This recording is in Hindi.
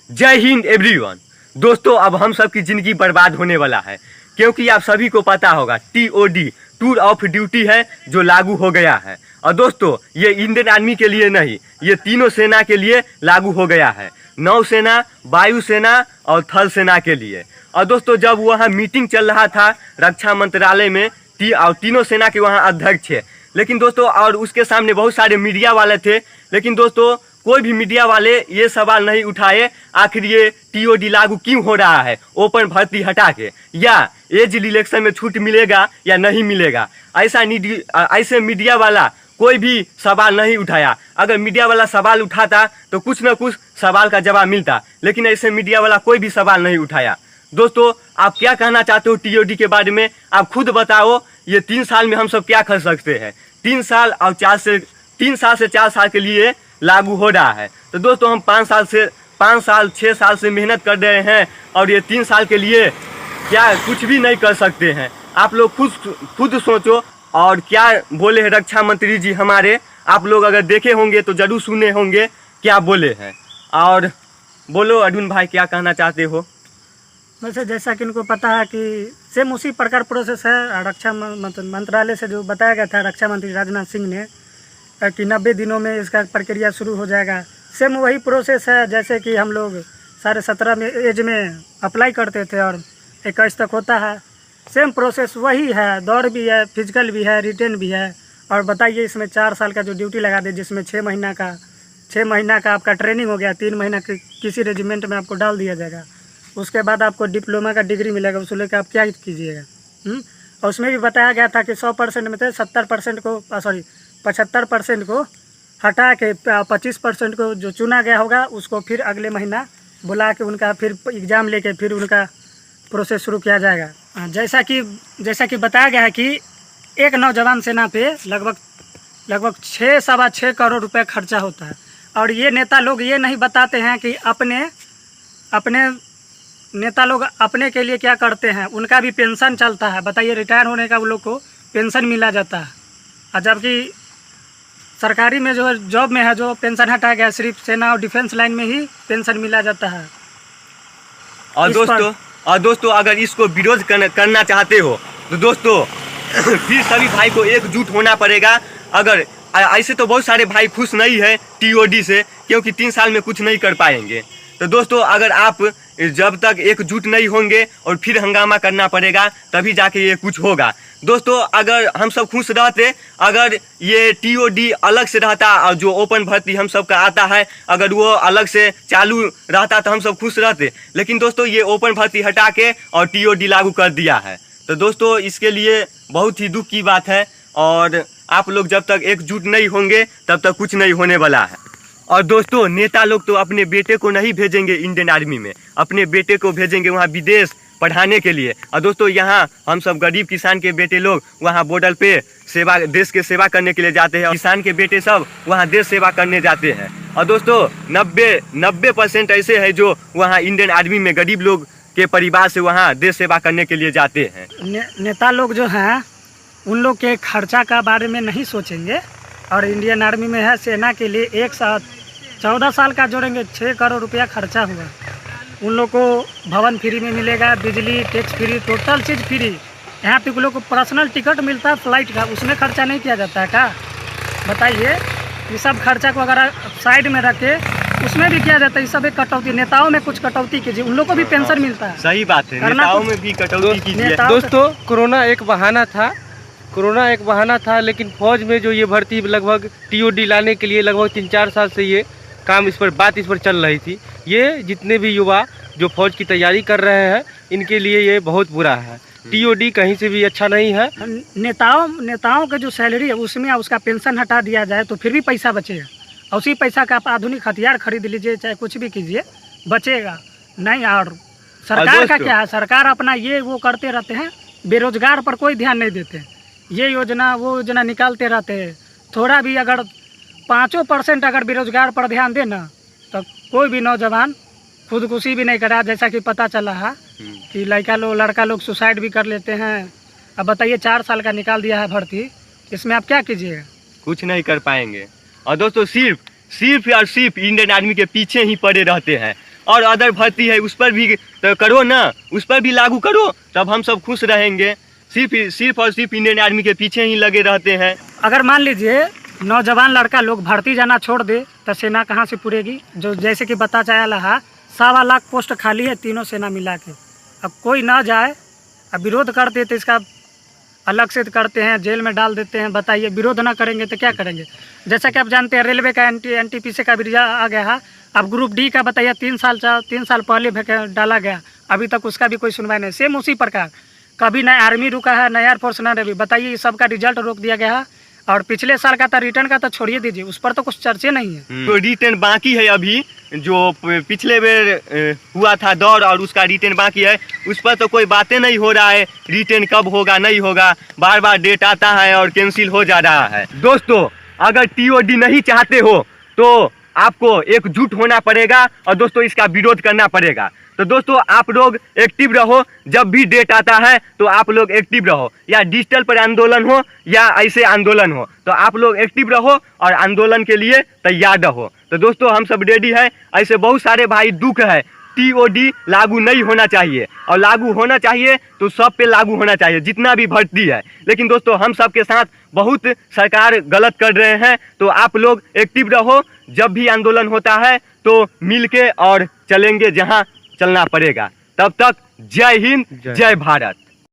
जय हिंद एवरीवन। दोस्तों, अब हम सब की ज़िंदगी बर्बाद होने वाला है, क्योंकि आप सभी को पता होगा TOD टूर ऑफ ड्यूटी है जो लागू हो गया है। और दोस्तों, ये इंडियन आर्मी के लिए नहीं, ये तीनों सेना के लिए लागू हो गया है, नौसेना, वायुसेना और थल सेना के लिए। और दोस्तों, जब वहाँ मीटिंग चल रहा था रक्षा मंत्रालय में, और तीनों सेना के वहाँ अध्यक्ष थे, लेकिन दोस्तों और उसके सामने बहुत सारे मीडिया वाले थे, लेकिन दोस्तों कोई भी मीडिया वाले ये सवाल नहीं उठाए आखिर ये TOD लागू क्यों हो रहा है ओपन भर्ती हटा के, या एज रिलेक्शन में छूट मिलेगा या नहीं मिलेगा। ऐसे मीडिया वाला कोई भी सवाल नहीं उठाया। अगर मीडिया वाला सवाल उठाता तो कुछ ना कुछ सवाल का जवाब मिलता, लेकिन ऐसे मीडिया वाला कोई भी सवाल नहीं उठाया। दोस्तों, आप क्या कहना चाहते हो TOD के बारे में, आप खुद बताओ। ये 3 साल में हम सब क्या कर सकते हैं? 3 साल से 4 साल के लिए लागू हो रहा है। तो दोस्तों, हम 5 साल 6 साल से मेहनत कर रहे हैं, और ये 3 साल के लिए क्या कुछ भी नहीं कर सकते हैं? आप लोग खुद सोचो। और क्या बोले हैं रक्षा मंत्री जी हमारे, आप लोग अगर देखे होंगे तो जरूर सुने होंगे क्या बोले हैं। और बोलो अर्जुन भाई, क्या कहना चाहते हो? वैसे जैसा कि इनको पता है कि सेम उसी प्रकार प्रोसेस है। रक्षा मंत्रालय से जो बताया गया था रक्षा मंत्री राजनाथ सिंह ने कि 90 दिनों में इसका प्रक्रिया शुरू हो जाएगा। सेम वही प्रोसेस है जैसे कि हम लोग 17.5 में एज में अप्लाई करते थे और 21 तक होता है। सेम प्रोसेस वही है, दौड़ भी है, फिजिकल भी है, रिटेन भी है। और बताइए, इसमें 4 साल का जो ड्यूटी लगा दे, जिसमें 6 महीना का आपका ट्रेनिंग हो गया, 3 महीना किसी रेजिमेंट में आपको डाल दिया जाएगा। उसके बाद आपको डिप्लोमा का डिग्री मिलेगा, उसको लेकर आप क्या कीजिएगा। और उसमें भी बताया गया था कि 100% में से 75% को हटा के 25% को जो चुना गया होगा उसको फिर अगले महीना बुला के उनका फिर एग्ज़ाम लेके फिर उनका प्रोसेस शुरू किया जाएगा। जैसा कि बताया गया है कि एक नौजवान सेना पे लगभग 6-6.25 करोड़ रुपए खर्चा होता है। और ये नेता लोग ये नहीं बताते हैं कि अपने नेता लोग अपने के लिए क्या करते हैं। उनका भी पेंशन चलता है। बताइए, रिटायर होने का उन लोग को पेंशन मिला जाता है, और जबकि सरकारी में जो जॉब में है जो पेंशन हटाया गया, सिर्फ सेना और डिफेंस लाइन में ही पेंशन मिला जाता है। और दोस्तों अगर इसको विरोध करना चाहते हो तो दोस्तों फिर सभी भाई को एकजुट होना पड़ेगा। अगर ऐसे तो बहुत सारे भाई खुश नहीं है TOD से, क्योंकि 3 साल में कुछ नहीं कर पाएंगे। तो दोस्तों, अगर आप जब तक एकजुट नहीं होंगे और फिर हंगामा करना पड़ेगा, तभी जाके ये कुछ होगा। दोस्तों, अगर हम सब खुश रहते, अगर ये TOD अलग से रहता और जो ओपन भर्ती हम सब का आता है अगर वो अलग से चालू रहता तो हम सब खुश रहते। लेकिन दोस्तों, ये ओपन भर्ती हटा के और TOD लागू कर दिया है। तो दोस्तों, इसके लिए बहुत ही दुख की बात है, और आप लोग जब तक एकजुट नहीं होंगे तब तक कुछ नहीं होने वाला है। और दोस्तों, नेता लोग तो अपने बेटे को नहीं भेजेंगे इंडियन आर्मी में, अपने बेटे को भेजेंगे वहाँ विदेश पढ़ाने के लिए। और दोस्तों, यहाँ हम सब गरीब किसान के बेटे लोग वहाँ बॉर्डर पे देश के सेवा करने के लिए जाते हैं, और किसान के बेटे सब वहाँ देश सेवा करने जाते हैं। और दोस्तों 90% ऐसे हैं जो वहाँ इंडियन आर्मी में गरीब लोग के परिवार से वहाँ देश सेवा करने के लिए जाते हैं। नेता लोग जो हैं उन लोग के खर्चा का बारे में नहीं सोचेंगे। और इंडियन आर्मी में है सेना के लिए 14 साल का जोड़ेंगे 6 करोड़ रुपया खर्चा हुआ। उन लोग को भवन फ्री में मिलेगा, बिजली टैक्स फ्री, टोटल चीज़ फ्री। यहाँ पे लोग को पर्सनल टिकट मिलता है फ्लाइट का, उसमें खर्चा नहीं किया जाता है क्या? बताइए, ये सब खर्चा को अगर साइड में रखे उसमें भी किया जाता है। ये सब एक कटौती, नेताओं में कुछ कटौती कीजिए, उन लोग को भी पेंशन मिलता है। सही बात है, नेताओं में भी कटौती कीजिए। दोस्तों, कोरोना एक बहाना था, लेकिन फौज में जो ये भर्ती लगभग TOD लाने के लिए लगभग 3-4 साल से ये काम इस पर चल रही थी। ये जितने भी युवा जो फौज की तैयारी कर रहे हैं इनके लिए ये बहुत बुरा है। TOD कहीं से भी अच्छा नहीं है। नेताओं का जो सैलरी है उसमें उसका पेंशन हटा दिया जाए तो फिर भी पैसा बचेगा, और उसी पैसा का आप आधुनिक हथियार खरीद लीजिए, चाहे कुछ भी कीजिए, बचेगा नहीं। और सरकार का क्या है, सरकार अपना ये वो करते रहते हैं, बेरोजगार पर कोई ध्यान नहीं देते। ये योजना वो योजना निकालते रहते हैं। थोड़ा भी अगर 5% अगर बेरोजगार पर ध्यान दे ना तो कोई भी नौजवान खुदकुशी भी नहीं करा। जैसा कि पता चला है कि लड़का लोग सुसाइड भी कर लेते हैं। अब बताइए, 4 साल का निकाल दिया है भर्ती, इसमें आप क्या कीजिएगा? कुछ नहीं कर पाएंगे। और दोस्तों, सिर्फ इंडियन आर्मी के पीछे ही पड़े रहते हैं। और अदर भर्ती है उस पर भी तो करो ना, उस पर भी लागू करो, तब हम सब खुश रहेंगे। सिर्फ और सिर्फ इंडियन आर्मी के पीछे ही लगे रहते हैं। अगर मान लीजिए नौजवान लड़का लोग भर्ती जाना छोड़ दे तो सेना कहाँ से पूरेगी? जो जैसे कि बता चाहे रहा 1.25 लाख पोस्ट खाली है तीनों सेना मिला के। अब कोई ना जाए, अब विरोध करते तो इसका अलग से करते हैं, जेल में डाल देते हैं। बताइए, विरोध ना करेंगे तो क्या करेंगे? जैसा कि आप जानते हैं रेलवे का NTPC का भी रिजल्ट आ गया है। अब ग्रुप डी का बताइए 3 साल पहले डाला गया, अभी तक उसका भी कोई सुनवाई नहीं। सेम उसी प्रकार कभी न आर्मी रुका है, न एयरफोर्स, न नेवी। बताइए, इस सब का रिजल्ट रोक दिया गया है। और पिछले साल का था रिटर्न का तो छोड़िए दीजिए, उस पर तो कुछ चर्चे नहीं है। तो रिटर्न बाकी है अभी, जो पिछले बेर हुआ था दौर और उसका रिटर्न बाकी है, उस पर तो कोई बातें नहीं हो रहा है। रिटर्न कब होगा नहीं होगा, बार बार डेट आता है और कैंसिल हो जा रहा है। दोस्तों, अगर TOD नहीं चाहते हो तो आपको एकजुट होना पड़ेगा और दोस्तों इसका विरोध करना पड़ेगा। तो दोस्तों आप लोग एक्टिव रहो, जब भी डेट आता है तो आप लोग एक्टिव रहो, या डिजिटल पर आंदोलन हो या ऐसे आंदोलन हो, तो आप लोग एक्टिव रहो और आंदोलन के लिए तैयार रहो। तो दोस्तों हम सब रेडी हैं। ऐसे बहुत सारे भाई दुख है, TOD लागू नहीं होना चाहिए, और लागू होना चाहिए तो सब पे लागू होना चाहिए, जितना भी भर्ती है। लेकिन दोस्तों हम सब के साथ बहुत सरकार गलत कर रहे हैं, तो आप लोग एक्टिव रहो। जब भी आंदोलन होता है तो मिल के और चलेंगे जहाँ चलना पड़ेगा। तब तक जय हिंद, जय भारत।